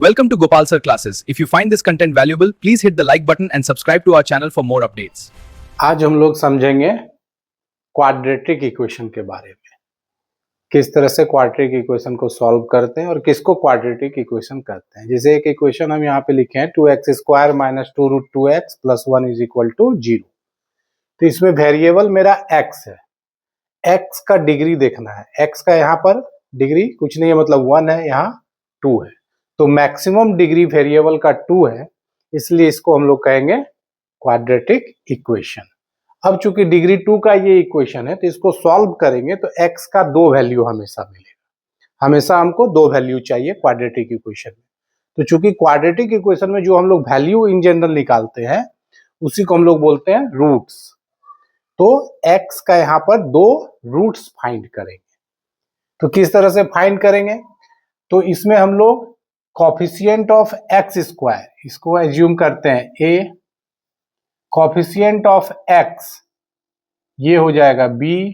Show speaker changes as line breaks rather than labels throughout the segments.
Welcome to Gopal Sir Classes. If you find this content valuable, please hit the like button and subscribe to our channel for more updates.
आज हम लोग समझेंगे quadratic equation के बारे में, किस तरह से क्वाड्रेटिक इक्वेशन को सॉल्व करते हैं और किसको क्वाड्रेटिक इक्वेशन कहते हैं। जैसे एक इक्वेशन हम यहाँ पे लिखे हैं 2x² minus 2√2x plus 1 is equal to 0। तो इसमें वेरिएबल मेरा x है, x का डिग्री देखना है। x का यहाँ पर डिग्री कुछ नहीं है, मतलब 1 है, यहाँ 2 है। तो मैक्सिमम डिग्री वेरिएबल का 2 है, इसलिए इसको हम लोग कहेंगे क्वाड्रेटिक इक्वेशन। अब चूंकि डिग्री 2 का ये इक्वेशन है, तो इसको सॉल्व करेंगे तो x का 2 वैल्यू हमेशा मिलेगा। हमेशा हमको 2 वैल्यू चाहिए क्वाड्रेटिक इक्वेशन में। तो चूंकि क्वाड्रेटिक इक्वेशन में जो हम लोग वैल्यू इन जनरल निकालते हैं उसी को हम लोग बोलते हैं रूट्स। तो x का यहाँ पर 2 रूट्स फाइंड करेंगे। तो किस तरह से फाइंड करेंगे? तो इसमें हम लोग कोफिशिएंट ऑफ x², इसको एज्यूम करते हैं a, कोफिशिएंट ऑफ x ये हो जाएगा b,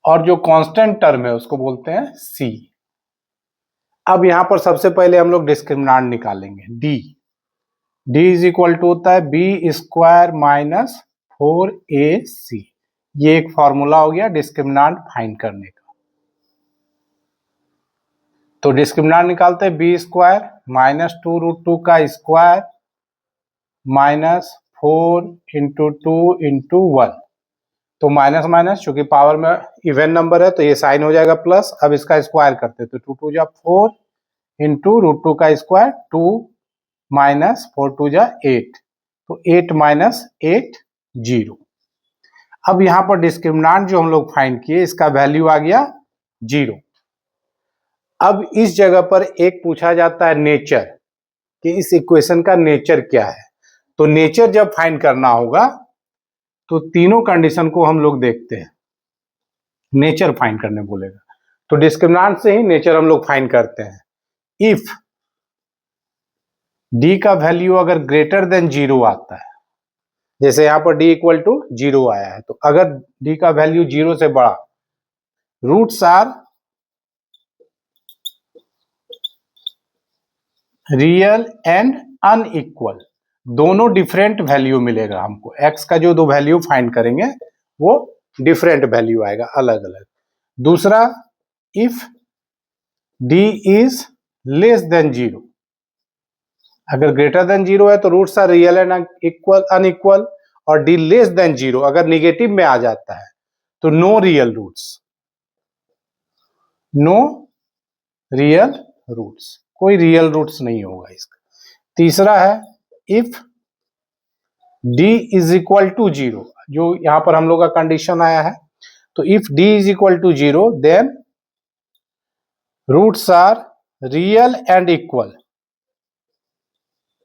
और जो कांस्टेंट टर्म है उसको बोलते हैं c। अब यहां पर सबसे पहले हम लोग डिस्क्रिमिनेंट निकालेंगे d। d is equal to होता है b² माइनस 4ac। ये एक फॉर्मूला हो गया डिस्क्रिमिनेंट फाइंड करने का। तो डिस्क्रिमिनेंट निकालते हैं b² माइनस 2√2 का स्क्वायर माइनस 4 इंटू 2 इंटू 1। तो माइनस माइनस, चूंकि पावर में इवन नंबर है तो ये साइन हो जाएगा प्लस। अब इसका स्क्वायर करते हैं तो 2 2 जा 4 इंटू √2 का स्क्वायर 2 माइनस 4 2 जा 8, तो 8 माइनस 8 0। अब यहाँ पर डिस्क्रिमिनेंट जो हम लोग फाइंड किए इसका वैल्यू आ गया 0। अब इस जगह पर एक पूछा जाता है नेचर, कि इस इक्वेशन का नेचर क्या है। तो नेचर जब फाइंड करना होगा तो तीनों कंडीशन को हम लोग देखते हैं, नेचर फाइंड करने बोलेगा। तो डिस्क्रिमिनेंट से ही नेचर हम लोग फाइंड करते हैं। इफ d का वैल्यू अगर ग्रेटर देन 0 आता है, जैसे यहां पर d इक्वल टू 0 आया है, तो अगर d का वैल्यू 0 से बड़ा, roots are real and unequal, दोनों डिफरेंट वैल्यू मिलेगा हमको। x का जो 2 वैल्यू फाइंड करेंगे वो डिफरेंट वैल्यू आएगा, अलग अलग। दूसरा, if d is less than 0, अगर ग्रेटर देन 0 है तो roots are real and equal unequal, और d लेस देन 0 अगर निगेटिव में आ जाता है तो no real roots, no real roots, कोई रियल रूट्स नहीं होगा इसका। तीसरा है if d is equal to 0, जो यहां पर हम लोग का कंडीशन आया है। तो if d is equal to 0 then roots are real and equal,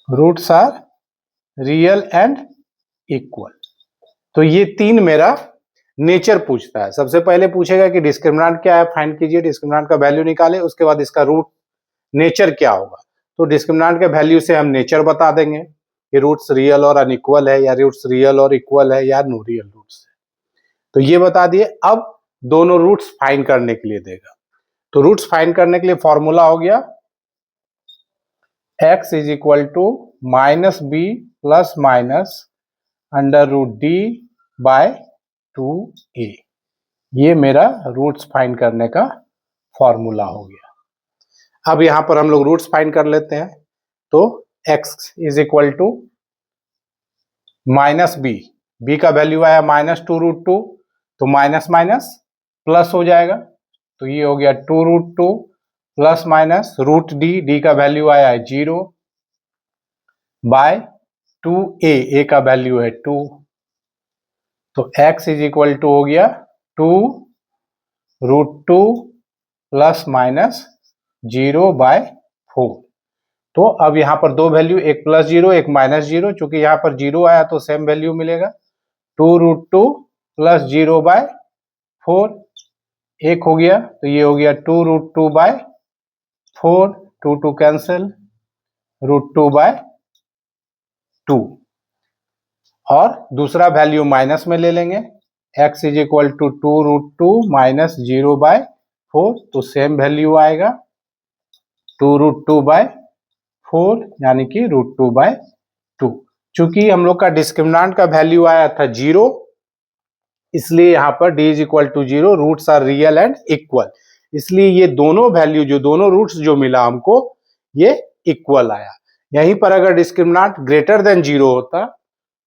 roots are real and equal. तो ये 3 मेरा नेचर पूछता है। सबसे पहले पूछेगा कि डिस्क्रिमिनेंट क्या है, फाइंड कीजिए, डिस्क्रिमिनेंट का वैल्यू निकाले, उसके बाद इसका रूट नेचर क्या होगा। तो डिस्क्रिमिनेंट के वैल्यू से हम नेचर बता देंगे कि रूट्स रियल और अनइक्वल है, या रूट्स रियल और इक्वल है, या नो रियल रूट्स है। तो ये बता दिए। अब दोनों रूट्स फाइंड करने के लिए देगा। तो रूट्स फाइंड करने के लिए फॉर्मूला हो गया x is equal to minus B plus minus √d by 2a। ये मेरा रूट्स फाइंड करने का फॉर्मूला हो गया। अब यहां पर हम लोग रूट्स फाइंड कर लेते हैं। तो x is equal to minus B का वैल्यू आया माइनस 2√2, तो माइनस माइनस प्लस हो जाएगा, तो ये हो गया 2√2 प्लस माइनस √d का वैल्यू आया है 0 बाय 2a का वैल्यू है 2। तो x इज इक्वल टू हो गया 2√2 प्लस माइनस 0 बाय 4। तो अब यहां पर 2 वैल्यू, एक प्लस 0 एक माइनस 0, चूंकि यहां पर 0 आया तो सेम वैल्यू मिलेगा। 2√2 प्लस 0 बाय 4, एक हो गया, तो ये हो गया 2√2 बाय 4, 2 2 कैंसिल, √2 बाय 2। और दूसरा वैल्यू माइनस में ले लेंगे, x is equal to 2√2 minus 0 by 4, तो सेम वैल्यू आएगा। 2√2/4 यानी कि √2/2। चूंकि हम लोग का डिस्क्रिमिनेंट का वैल्यू आया था 0, इसलिए यहां पर d is equal to 0, roots are real and equal, इसलिए ये दोनों वैल्यू जो दोनों रूट्स जो मिला हमको ये इक्वल आया। यहीं पर अगर डिस्क्रिमिनेंट ग्रेटर देन 0 होता,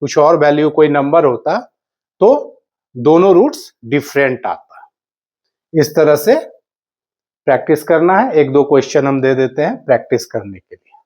कुछ और वैल्यू कोई नंबर होता, तो दोनों रूट्स डिफरेंट आता। इस तरह से प्रैक्टिस करना है। एक दो क्वेश्चन हम दे देते हैं प्रैक्टिस करने के लिए।